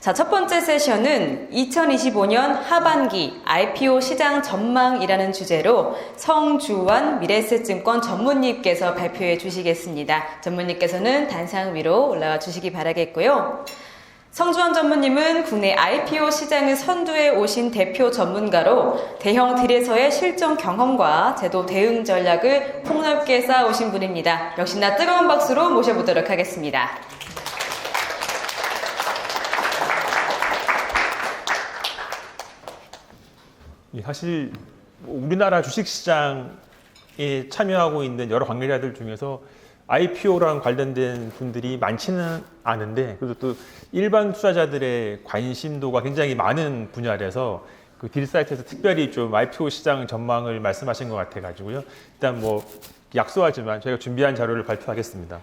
자, 첫 번째 세션은 2025년 하반기 IPO 시장 전망이라는 주제로 성주환 미래에셋증권 전문님께서 발표해 주시겠습니다. 전문님께서는 단상 위로 올라와 주시기 바라겠고요. 성주환 전문님은 국내 IPO 시장을 선두에 오신 대표 전문가로 대형 딜에서의 실전 경험과 제도 대응 전략을 폭넓게 쌓아오신 분입니다. 역시나 뜨거운 박수로 모셔보도록 하겠습니다. 사실 우리나라 주식시장에 참여하고 있는 여러 관계자들 중에서 IPO랑 관련된 분들이 많지는 않은데, 그래도 또 일반 투자자들의 관심도가 굉장히 많은 분야라서 그 딜 사이트에서 특별히 좀 IPO 시장 전망을 말씀하신 것 같아가지고요. 일단 뭐 약소하지만 저희가 준비한 자료를 발표하겠습니다.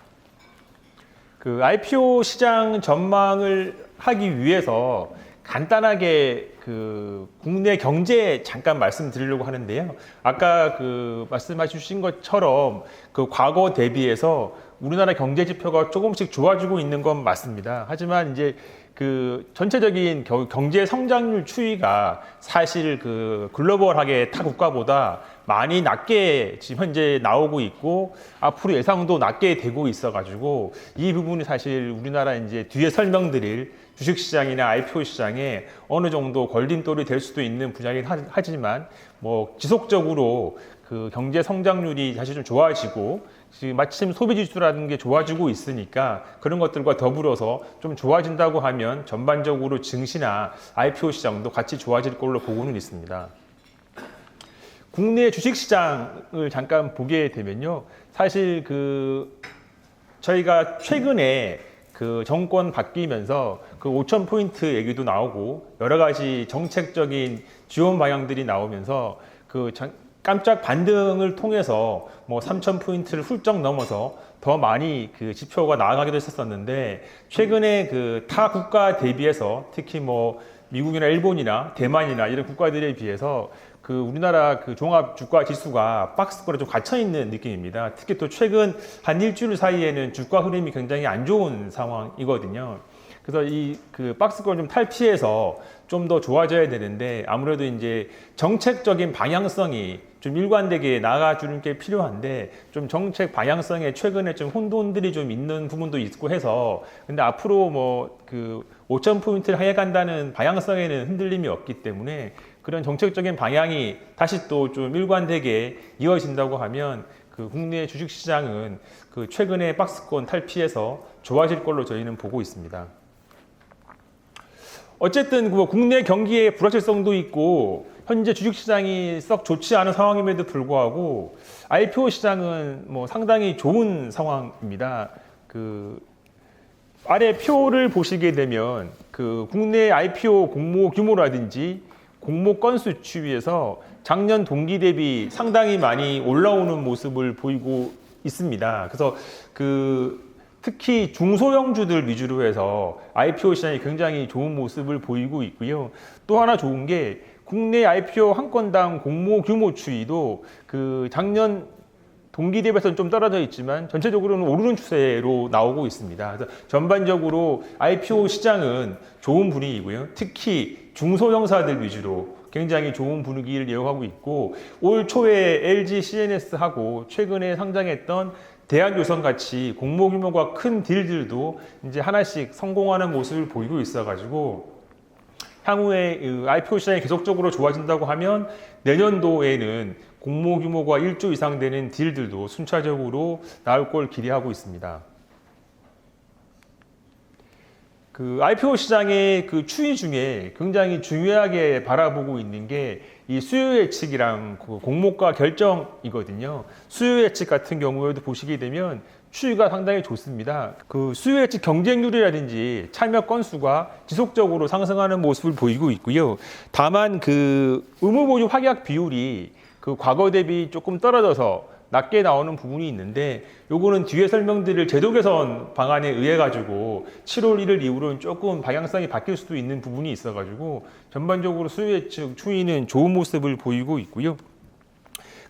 그 IPO 시장 전망을 하기 위해서 간단하게 그 국내 경제 잠깐 말씀드리려고 하는데요. 아까 그 말씀해 주신 것처럼 그 과거 대비해서 우리나라 경제 지표가 조금씩 좋아지고 있는 건 맞습니다. 하지만 이제 그 전체적인 경제 성장률 추이가 사실 그 글로벌하게 타 국가보다 많이 낮게 지금 현재 나오고 있고 앞으로 예상도 낮게 되고 있어가지고 이 부분이 사실 우리나라 이제 뒤에 설명드릴 주식시장이나 IPO 시장에 어느 정도 걸림돌이 될 수도 있는 분야이긴 하지만 뭐 지속적으로 그 경제 성장률이 사실 좀 좋아지고 지금 마침 소비 지수라는 게 좋아지고 있으니까 그런 것들과 더불어서 좀 좋아진다고 하면 전반적으로 증시나 IPO 시장도 같이 좋아질 걸로 보고는 있습니다. 국내 주식시장을 잠깐 보게 되면요, 사실 그 저희가 최근에 그 정권 바뀌면서 그 5,000포인트 얘기도 나오고 여러 가지 정책적인 지원 방향들이 나오면서 그 깜짝 반등을 통해서 뭐 3,000포인트를 훌쩍 넘어서 더 많이 그 지표가 나아가기도 했었는데, 최근에 그 타 국가 대비해서 특히 뭐 미국이나 일본이나 대만이나 이런 국가들에 비해서 그 우리나라 그 종합 주가 지수가 박스권에 좀 갇혀 있는 느낌입니다. 특히 또 최근 한 일주일 사이에는 주가 흐름이 굉장히 안 좋은 상황이거든요. 그래서 이 그 박스권 좀 탈피해서 좀 더 좋아져야 되는데, 아무래도 이제 정책적인 방향성이 좀 일관되게 나아가주는 게 필요한데, 좀 정책 방향성에 최근에 좀 혼돈들이 좀 있는 부분도 있고 해서, 근데 앞으로 뭐 그 5,000포인트를 향해 간다는 방향성에는 흔들림이 없기 때문에 그런 정책적인 방향이 다시 또 좀 일관되게 이어진다고 하면 그 국내 주식시장은 그 최근에 박스권 탈피해서 좋아질 걸로 저희는 보고 있습니다. 어쨌든 뭐 국내 경기의 불확실성도 있고 현재 주식시장이 썩 좋지 않은 상황임에도 불구하고 IPO 시장은 뭐 상당히 좋은 상황입니다. 그 아래 표를 보시게 되면 그 국내 IPO 공모 규모라든지 공모 건수 추이에서 작년 동기 대비 상당히 많이 올라오는 모습을 보이고 있습니다. 그래서 그 특히 중소형주들 위주로 해서 IPO 시장이 굉장히 좋은 모습을 보이고 있고요. 또 하나 좋은 게 국내 IPO 한 건당 공모 규모 추이도 그 작년 동기 대비해서는 좀 떨어져 있지만 전체적으로는 오르는 추세로 나오고 있습니다. 그래서 전반적으로 IPO 시장은 좋은 분위기고요. 특히 중소형사들 위주로 굉장히 좋은 분위기를 이어가고 있고, 올 초에 LG CNS하고 최근에 상장했던 대한조선 같이 공모 규모가 큰 딜들도 이제 하나씩 성공하는 모습을 보이고 있어가지고 향후에 IPO 시장이 계속적으로 좋아진다고 하면 내년도에는 공모 규모가 1조 이상 되는 딜들도 순차적으로 나올 걸 기대하고 있습니다. 그 IPO 시장의 그 추이 중에 굉장히 중요하게 바라보고 있는 게 이 수요 예측이랑 그 공모가 결정이거든요. 수요 예측 같은 경우에도 보시게 되면 추이가 상당히 좋습니다. 그 수요 예측 경쟁률이라든지 참여 건수가 지속적으로 상승하는 모습을 보이고 있고요. 다만 그 의무 보유 확약 비율이 그 과거 대비 조금 떨어져서 낮게 나오는 부분이 있는데, 요거는 뒤에 설명드릴 제도 개선 방안에 의해 가지고 7월 1일 이후로는 조금 방향성이 바뀔 수도 있는 부분이 있어 가지고 전반적으로 수요 예측 추이는 좋은 모습을 보이고 있고요.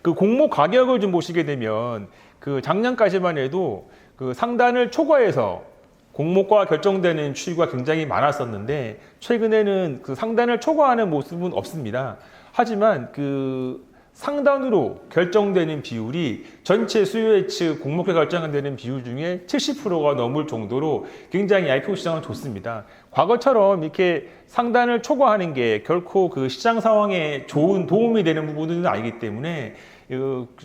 그 공모 가격을 좀 보시게 되면 그 작년까지만 해도 그 상단을 초과해서 공모가 결정되는 추이가 굉장히 많았었는데 최근에는 그 상단을 초과하는 모습은 없습니다. 하지만 그 상단으로 결정되는 비율이 전체 수요 예측 공모가 결정되는 비율 중에 70%가 넘을 정도로 굉장히 IPO 시장은 좋습니다. 과거처럼 이렇게 상단을 초과하는 게 결코 그 시장 상황에 좋은 도움이 되는 부분은 아니기 때문에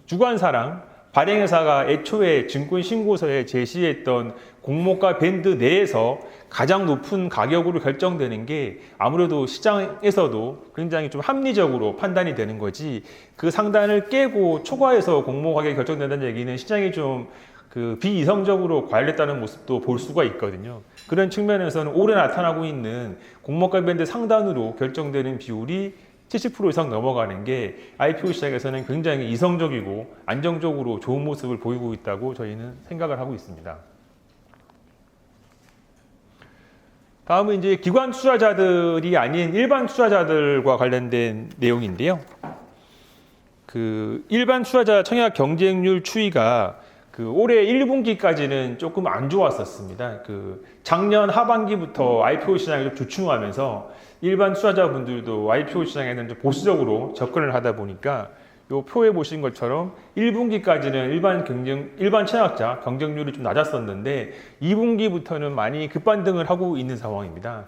주관사랑 발행회사가 애초에 증권신고서에 제시했던 공모가 밴드 내에서 가장 높은 가격으로 결정되는 게 아무래도 시장에서도 굉장히 좀 합리적으로 판단이 되는 거지, 그 상단을 깨고 초과해서 공모 가격이 결정된다는 얘기는 시장이 좀 그 비이성적으로 관리했다는 모습도 볼 수가 있거든요. 그런 측면에서는 올해 나타나고 있는 공모가 밴드 상단으로 결정되는 비율이 70% 이상 넘어가는 게 IPO 시장에서는 굉장히 이성적이고 안정적으로 좋은 모습을 보이고 있다고 저희는 생각을 하고 있습니다. 다음은 이제 기관 투자자들이 아닌 일반 투자자들과 관련된 내용인데요. 그 일반 투자자 청약 경쟁률 추이가 그 올해 1분기까지는 조금 안 좋았었습니다. 그 작년 하반기부터 IPO 시장이 좀 주춤하면서 일반 투자자분들도 IPO 시장에는 좀 보수적으로 접근을 하다 보니까 이 표에 보신 것처럼 1분기까지는 일반 청약자 경쟁률이 좀 낮았었는데 2분기부터는 많이 급반등을 하고 있는 상황입니다.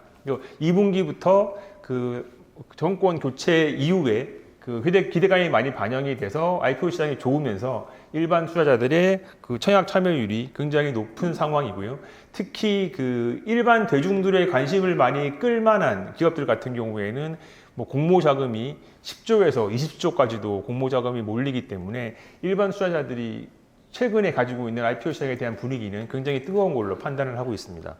2분기부터 그 정권 교체 이후에 그 기대감이 많이 반영이 돼서 IPO 시장이 좋으면서 일반 투자자들의 그 청약 참여율이 굉장히 높은 상황이고요. 특히 그 일반 대중들의 관심을 많이 끌만한 기업들 같은 경우에는 뭐 공모 자금이 10조에서 20조까지도 공모 자금이 몰리기 때문에 일반 투자자들이 최근에 가지고 있는 IPO 시장에 대한 분위기는 굉장히 뜨거운 걸로 판단을 하고 있습니다.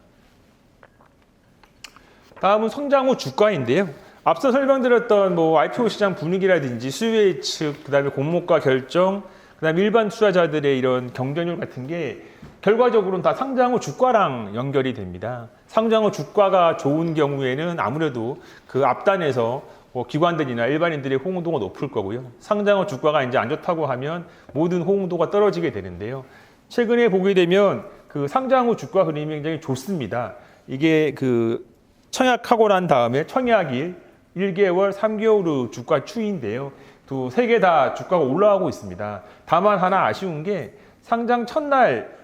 다음은 성장 후 주가인데요. 앞서 설명드렸던 뭐 IPO 시장 분위기라든지 수요 예측, 그다음에 공모가 결정, 그다음에 일반 투자자들의 이런 경쟁률 같은 게 결과적으로는 다 상장 후 주가랑 연결이 됩니다. 상장 후 주가가 좋은 경우에는 아무래도 그 앞단에서 뭐 기관들이나 일반인들의 호응도가 높을 거고요. 상장 후 주가가 이제 안 좋다고 하면 모든 호응도가 떨어지게 되는데요. 최근에 보게 되면 그 상장 후 주가 흐름이 굉장히 좋습니다. 이게 그 청약하고 난 다음에 청약일 1개월, 3개월 후 주가 추이인데요. 두 세 개 다 주가가 올라가고 있습니다. 다만 하나 아쉬운 게 상장 첫날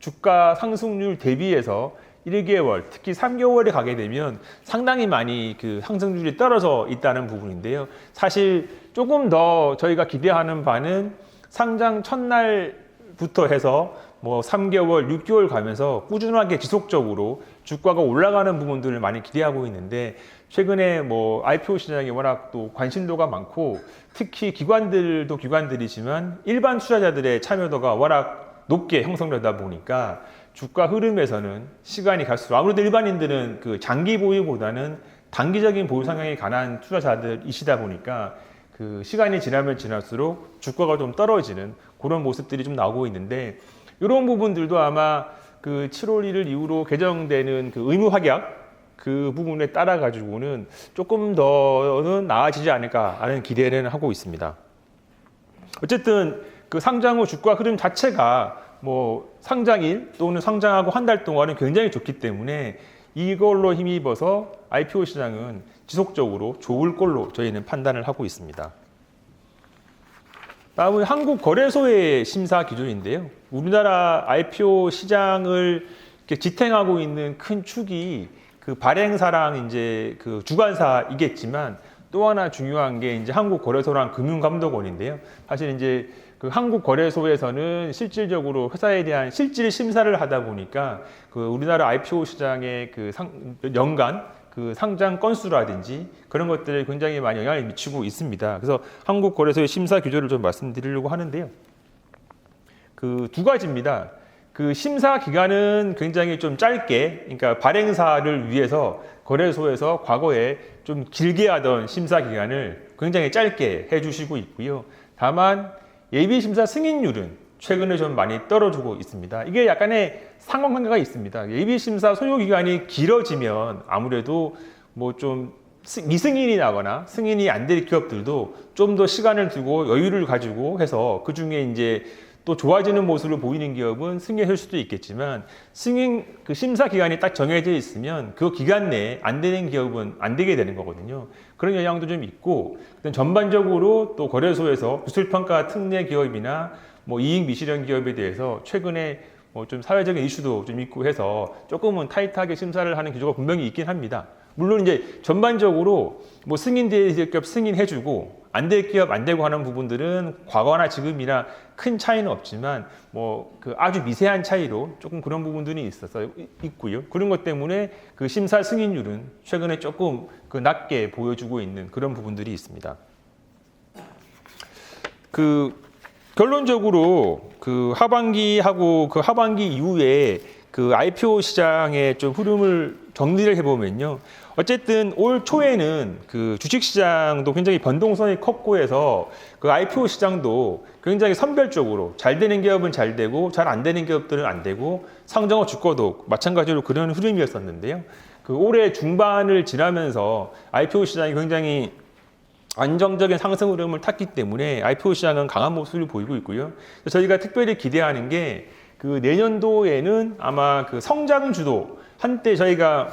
주가 상승률 대비해서 1개월, 특히 3개월에 가게 되면 상당히 많이 그 상승률이 떨어져 있다는 부분인데요. 사실 조금 더 저희가 기대하는 바는 상장 첫날부터 해서 뭐 3개월, 6개월 가면서 꾸준하게 지속적으로 주가가 올라가는 부분들을 많이 기대하고 있는데 최근에 뭐 IPO 시장에 워낙 또 관심도가 많고 특히 기관들도 기관들이지만 일반 투자자들의 참여도가 워낙 높게 형성되다 보니까 주가 흐름에서는 시간이 갈수록 아무래도 일반인들은 그 장기 보유보다는 단기적인 보유 성향에 관한 투자자들이시다 보니까 그 시간이 지나면 지날수록 주가가 좀 떨어지는 그런 모습들이 좀 나오고 있는데 이런 부분들도 아마 그 7월 1일 이후로 개정되는 그 의무 확약 그 부분에 따라 가지고는 조금 더는 나아지지 않을까 하는 기대를 하고 있습니다. 어쨌든 그 상장 후 주가 흐름 자체가 뭐 상장일 또는 상장하고 한 달 동안은 굉장히 좋기 때문에 이걸로 힘입어서 IPO 시장은 지속적으로 좋을 걸로 저희는 판단을 하고 있습니다. 다음은 한국거래소의 심사 기준인데요. 우리나라 IPO 시장을 이렇게 지탱하고 있는 큰 축이 그 발행사랑 이제 그 주관사이겠지만 또 하나 중요한 게 이제 한국거래소랑 금융감독원인데요. 사실 이제 그 한국거래소에서는 실질적으로 회사에 대한 실질 심사를 하다 보니까 그 우리나라 IPO 시장의 그 연간 그 상장 건수라든지 그런 것들에 굉장히 많이 영향을 미치고 있습니다. 그래서 한국거래소의 심사 규제를 좀 말씀드리려고 하는데요. 그 두 가지입니다. 그 심사 기간은 굉장히 좀 짧게, 그러니까 발행사를 위해서 거래소에서 과거에 좀 길게 하던 심사 기간을 굉장히 짧게 해주시고 있고요. 다만 예비 심사 승인율은 최근에 좀 많이 떨어지고 있습니다. 이게 약간의 상관관계가 있습니다. 예비 심사 소요 기간이 길어지면 아무래도 뭐 좀 미승인이 나거나 승인이 안 될 기업들도 좀 더 시간을 두고 여유를 가지고 해서 그 중에 이제 또 좋아지는 모습을 보이는 기업은 승인할 수도 있겠지만 승인 그 심사 기간이 딱 정해져 있으면 그 기간 내에 안 되는 기업은 안 되게 되는 거거든요. 그런 영향도 좀 있고 전반적으로 또 거래소에서 기술평가 특례 기업이나 뭐 이익 미실현 기업에 대해서 최근에 뭐 좀 사회적인 이슈도 좀 있고 해서 조금은 타이트하게 심사를 하는 기조가 분명히 있긴 합니다. 물론 이제 전반적으로 뭐 승인될 기업 승인해주고 안 될 기업 안 되고 하는 부분들은 과거나 지금이나 큰 차이는 없지만 뭐 그 아주 미세한 차이로 조금 그런 부분들이 있고요. 그런 것 때문에 그 심사 승인율은 최근에 조금 그 낮게 보여주고 있는 그런 부분들이 있습니다. 결론적으로 그 하반기하고 그 하반기 이후에 그 IPO 시장의 좀 흐름을 정리를 해보면요. 어쨌든 올 초에는 그 주식시장도 굉장히 변동성이 컸고 해서 그 IPO 시장도 굉장히 선별적으로 잘 되는 기업은 잘 되고 잘 안 되는 기업들은 안 되고 상장어 주가도 마찬가지로 그런 흐름이었었는데요. 그 올해 중반을 지나면서 IPO 시장이 굉장히 안정적인 상승 흐름을 탔기 때문에 IPO 시장은 강한 모습을 보이고 있고요. 저희가 특별히 기대하는 게 그 내년도에는 아마 그 성장 주도 한때 저희가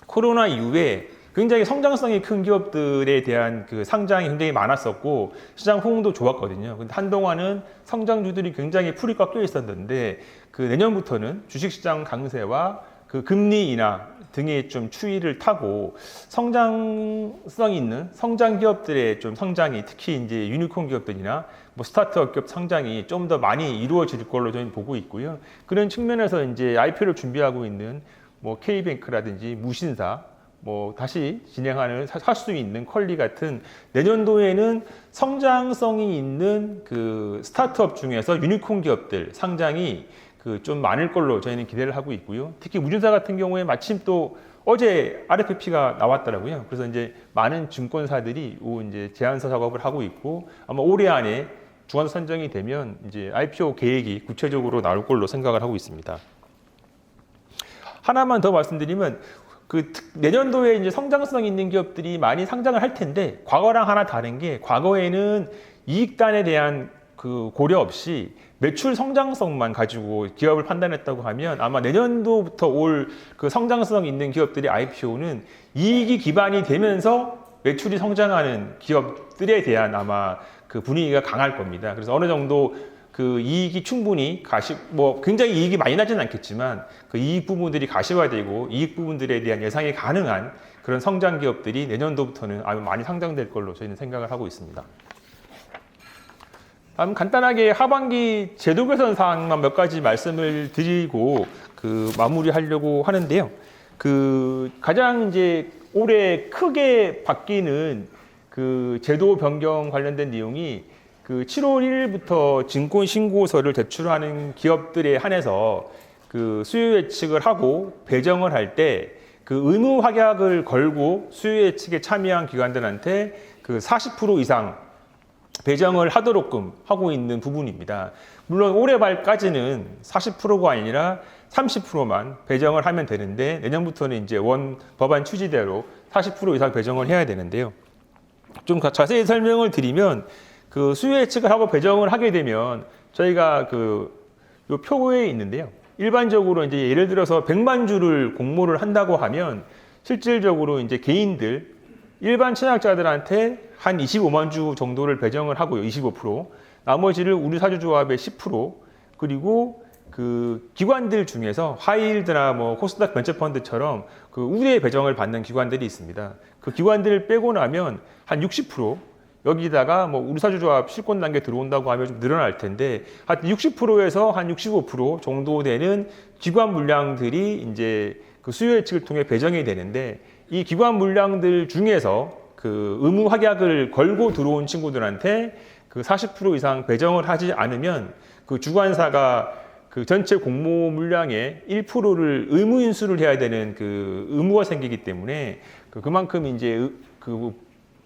코로나 이후에 굉장히 성장성이 큰 기업들에 대한 그 상장이 굉장히 많았었고 시장 호응도 좋았거든요. 근데 한동안은 성장주들이 굉장히 풀이 꺾여 있었는데 그 내년부터는 주식시장 강세와 그 금리 인하 등의 좀 추이를 타고 성장성 있는 성장 기업들의 좀 성장이 특히 이제 유니콘 기업들이나 뭐 스타트업 기업 상장이 좀 더 많이 이루어질 걸로 저희는 보고 있고요. 그런 측면에서 이제 IPO를 준비하고 있는 뭐 K뱅크라든지 무신사 뭐 다시 진행하는 할 수 있는 퀄리 같은 내년도에는 성장성이 있는 그 스타트업 중에서 유니콘 기업들 상장이 그 좀 많을 걸로 저희는 기대를 하고 있고요. 특히 무신사 같은 경우에 마침 또 어제 RFP가 나왔더라고요. 그래서 이제 많은 증권사들이 이제 제안서 작업을 하고 있고 아마 올해 안에 주관사 선정이 되면 이제 IPO 계획이 구체적으로 나올 걸로 생각을 하고 있습니다. 하나만 더 말씀드리면 내년도에 이제 성장성 있는 기업들이 많이 상장을 할 텐데 과거랑 하나 다른 게 과거에는 이익단에 대한 그 고려 없이 매출 성장성만 가지고 기업을 판단했다고 하면 아마 내년도부터 올 그 성장성 있는 기업들의 IPO는 이익이 기반이 되면서 매출이 성장하는 기업들에 대한 아마 그 분위기가 강할 겁니다. 그래서 어느 정도 그 이익이 충분히 뭐 굉장히 이익이 많이 나지는 않겠지만 그 이익 부분들이 가시화되고 이익 부분들에 대한 예상이 가능한 그런 성장 기업들이 내년도부터는 아주 많이 상장될 걸로 저희는 생각을 하고 있습니다. 다음 간단하게 하반기 제도 개선 사항만 몇 가지 말씀을 드리고 그 마무리하려고 하는데요. 그 가장 이제 올해 크게 바뀌는 그 제도 변경 관련된 내용이 그 7월 1일부터 증권 신고서를 제출하는 기업들에 한해서 그 수요 예측을 하고 배정을 할 때 그 의무 확약을 걸고 수요 예측에 참여한 기관들한테 그 40% 이상 배정을 하도록끔 하고 있는 부분입니다. 물론 올해 말까지는 40%가 아니라 30%만 배정을 하면 되는데 내년부터는 이제 원 법안 취지대로 40% 이상 배정을 해야 되는데요. 좀 자세히 설명을 드리면 그 수요 예측을 하고 배정을 하게 되면 저희가 요 표에 있는데요. 일반적으로 이제 예를 들어서 100만 주를 공모를 한다고 하면 실질적으로 이제 개인들 일반 청약자들한테 한 25만 주 정도를 배정을 하고요. 25%. 나머지를 우리 사주조합의 10% 그리고 그 기관들 중에서 하이힐드나 뭐 코스닥 벤처펀드처럼 그 우대 배정을 받는 기관들이 있습니다. 그 기관들을 빼고 나면 한 60% 여기다가 뭐 우리 사주조합 실권 단계 들어온다고 하면 좀 늘어날 텐데 한 60%에서 한 65% 정도 되는 기관 물량들이 이제 그 수요 예측을 통해 배정이 되는데 이 기관 물량들 중에서 그 의무 확약을 걸고 들어온 친구들한테 그 40% 이상 배정을 하지 않으면 그 주관사가 그 전체 공모 물량의 1%를 의무 인수를 해야 되는 그 의무가 생기기 때문에 그만큼 이제 그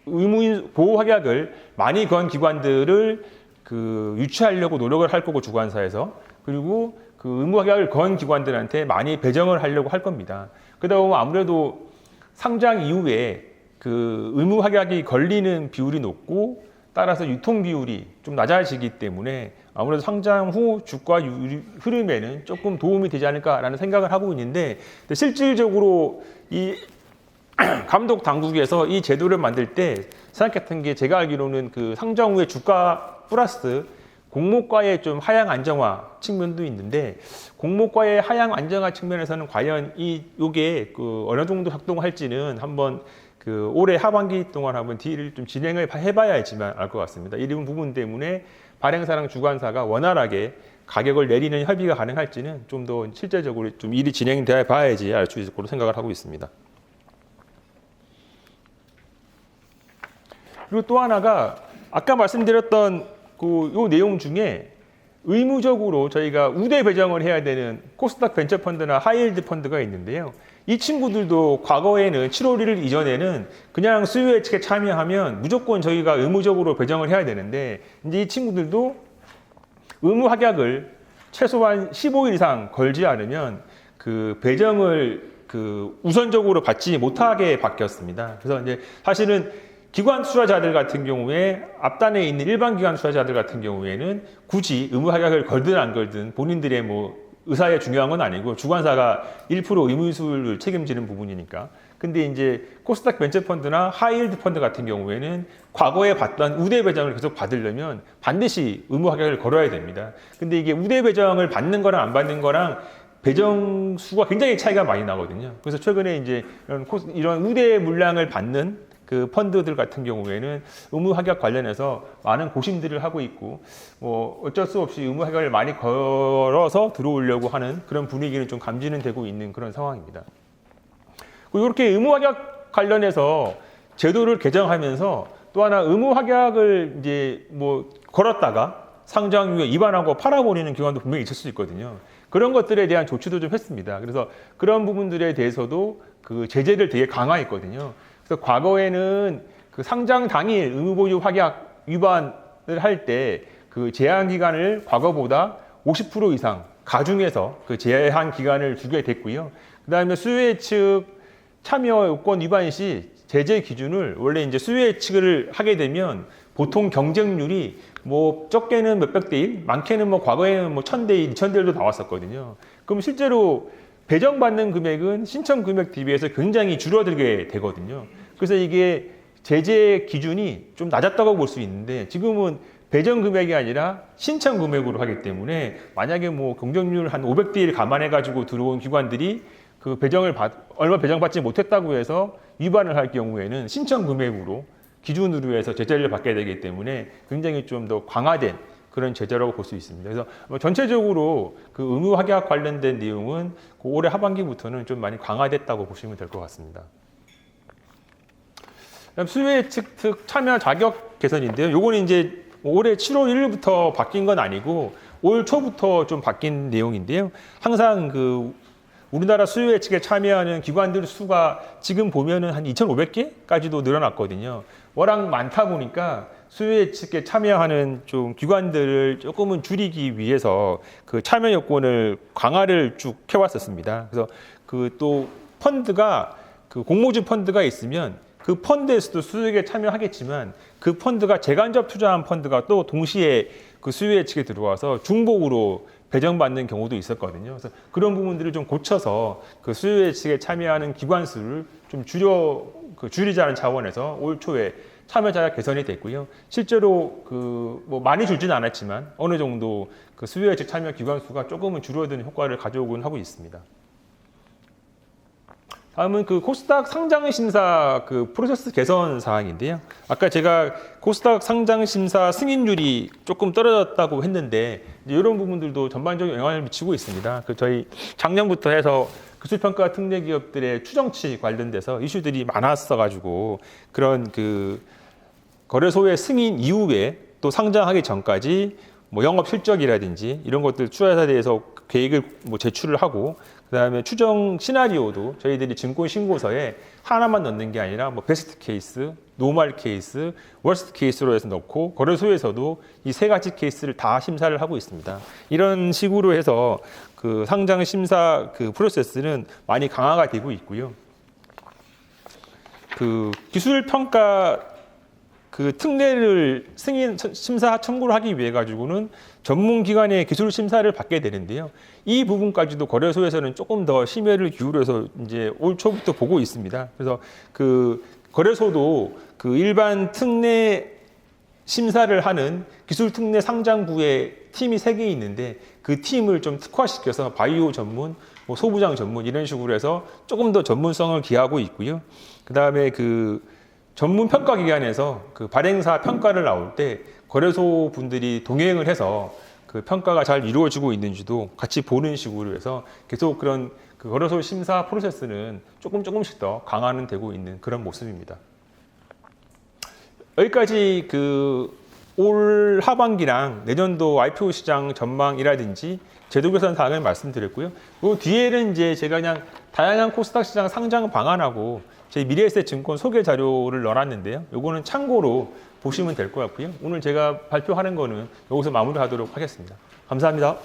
의무 보호 확약을 많이 건 기관들을 그 유치하려고 노력을 할 거고 주관사에서 그리고 그 의무 확약을 건 기관들한테 많이 배정을 하려고 할 겁니다. 그러다 보면 아무래도 상장 이후에 그 의무 확약이 걸리는 비율이 높고 따라서 유통 비율이 좀 낮아지기 때문에 아무래도 상장 후 주가 흐름에는 조금 도움이 되지 않을까라는 생각을 하고 있는데, 실질적으로 이 감독 당국에서 이 제도를 만들 때 생각했던 게, 제가 알기로는 그 상장 후에 주가 플러스 공모가의 좀 하향 안정화 측면도 있는데, 공모가의 하향 안정화 측면에서는 과연 요게 그 어느 정도 작동할지는 한번 그 올해 하반기 동안 한번 딜을 좀 진행을 해봐야지만 알 것 같습니다. 이런 부분 때문에 발행사랑 주관사가 원활하게 가격을 내리는 협의가 가능할지는 좀 더 실제적으로 좀 일이 진행되어 봐야지 알 수 있을 거로 생각을 하고 있습니다. 그리고 또 하나가 아까 말씀드렸던 요 내용 중에 의무적으로 저희가 우대 배정을 해야 되는 코스닥 벤처펀드나 하이힐드 펀드가 있는데요. 이 친구들도 과거에는 7월 1일 이전에는 그냥 수요 예측에 참여하면 무조건 저희가 의무적으로 배정을 해야 되는데, 이제 이 친구들도 의무 확약을 최소한 15일 이상 걸지 않으면 그 배정을 그 우선적으로 받지 못하게 바뀌었습니다. 그래서 이제 사실은 기관 투자자들 같은 경우에, 앞단에 있는 일반 기관 투자자들 같은 경우에는 굳이 의무 확약을 걸든 안 걸든 본인들의 뭐 의사에 중요한 건 아니고 주관사가 1% 의무수를 책임지는 부분이니까. 근데 이제 코스닥 벤처펀드나 하이힐드 펀드 같은 경우에는 과거에 받던 우대 배정을 계속 받으려면 반드시 의무 확약을 걸어야 됩니다. 근데 이게 우대 배정을 받는 거랑 안 받는 거랑 배정 수가 굉장히 차이가 많이 나거든요. 그래서 최근에 이제 이런 우대 물량을 받는 그 펀드들 같은 경우에는 의무 확약 관련해서 많은 고심들을 하고 있고, 뭐 어쩔 수 없이 의무 확약을 많이 걸어서 들어오려고 하는 그런 분위기는 좀 감지는 되고 있는 그런 상황입니다. 그리고 이렇게 의무 확약 관련해서 제도를 개정하면서 또 하나 의무 확약을 이제 뭐 걸었다가 상장 후에 위반하고 팔아버리는 기관도 분명히 있을 수 있거든요. 그런 것들에 대한 조치도 좀 했습니다. 그래서 그런 부분들에 대해서도 그 제재를 되게 강화했거든요. 그래서 과거에는 그 상장 당일 의무 보유 확약 위반을 할 때 그 제한 기간을 과거보다 50% 이상 가중해서 그 제한 기간을 주게 됐고요. 그다음에 수요 예측 참여 요건 위반 시 제재 기준을, 원래 이제 수요 예측을 하게 되면 보통 경쟁률이 뭐 적게는 몇백 대 1, 많게는 뭐 과거에는 뭐 1000대 1, 2000대 1도 나왔었거든요. 그럼 실제로 배정받는 금액은 신청 금액 대비해서 굉장히 줄어들게 되거든요. 그래서 이게 제재 기준이 좀 낮았다고 볼 수 있는데, 지금은 배정 금액이 아니라 신청 금액으로 하기 때문에 만약에 뭐 경쟁률 한 500대 1 감안해 가지고 들어온 기관들이 그 얼마 배정받지 못했다고 해서 위반을 할 경우에는 신청 금액으로 기준으로 해서 제재를 받게 되기 때문에 굉장히 좀 더 강화된 그런 제재라고 볼 수 있습니다. 그래서 전체적으로 그 의무 확약 관련된 내용은 그 올해 하반기부터는 좀 많이 강화됐다고 보시면 될 것 같습니다. 수요 예측 특 참여 자격 개선인데요. 요거는 이제 올해 7월 1일부터 바뀐 건 아니고 올 초부터 좀 바뀐 내용인데요. 항상 그 우리나라 수요 예측에 참여하는 기관들 수가 지금 보면은 한 2,500개까지도 늘어났거든요. 워낙 많다 보니까 수요 예측에 참여하는 좀 기관들을 조금은 줄이기 위해서 그 참여 요건을 강화를 쭉 해왔었습니다. 그래서 그 또 펀드가 그 공모주 펀드가 있으면 그 펀드에서도 수요에 참여하겠지만 그 펀드가 재간접 투자한 펀드가 또 동시에 그 수요 예측에 들어와서 중복으로 배정받는 경우도 있었거든요. 그래서 그런 부분들을 좀 고쳐서 그 수요 예측에 참여하는 기관 수를 좀 줄이자는 차원에서 올 초에 참여 자격 개선이 됐고요. 실제로 그 뭐 많이 줄지는 않았지만 어느 정도 그 수요 예측 참여 기관 수가 조금은 줄어드는 효과를 가져오곤 하고 있습니다. 다음은 그 코스닥 상장 심사 그 프로세스 개선 사항인데요. 아까 제가 코스닥 상장 심사 승인율이 조금 떨어졌다고 했는데, 이제 이런 부분들도 전반적인 영향을 미치고 있습니다. 그 저희 작년부터 해서 기술평가 특례 기업들의 추정치 관련돼서 이슈들이 많았어가지고 그런 그 거래소의 승인 이후에 또 상장하기 전까지 뭐 영업 실적이라든지 이런 것들 투자사에 대해서 계획을 뭐 제출을 하고, 그다음에 추정 시나리오도 저희들이 증권 신고서에 하나만 넣는 게 아니라 뭐 베스트 케이스, 노멀 케이스, 월스트 케이스로 해서 넣고 거래소에서도 이 세 가지 케이스를 다 심사를 하고 있습니다. 이런 식으로 해서 그 상장 심사 그 프로세스는 많이 강화가 되고 있고요. 그 기술 평가 그 특례를 승인 심사 청구를 하기 위해 가지고는 전문 기관의 기술 심사를 받게 되는데요. 이 부분까지도 거래소에서는 조금 더 심혈을 기울여서 이제 올 초부터 보고 있습니다. 그래서 그 거래소도 그 일반 특례 심사를 하는 기술 특례 상장부에 팀이 3개 있는데 그 팀을 좀 특화시켜서 바이오 전문, 뭐 소부장 전문 이런 식으로 해서 조금 더 전문성을 기하고 있고요. 그다음에 그 전문 평가 기관에서 그 발행사 평가를 나올 때 거래소 분들이 동행을 해서 그 평가가 잘 이루어지고 있는지도 같이 보는 식으로 해서 계속 그런 그 거래소 심사 프로세스는 조금씩 더 강화는 되고 있는 그런 모습입니다. 여기까지 그 올 하반기랑 내년도 IPO 시장 전망이라든지 제도 개선 사항을 말씀드렸고요. 그 뒤에는 이제 제가 그냥 다양한 코스닥 시장 상장 방안하고 제 미래에셋 증권 소개 자료를 넣어놨는데요. 요거는 참고로 보시면 될 것 같고요. 오늘 제가 발표하는 거는 여기서 마무리하도록 하겠습니다. 감사합니다.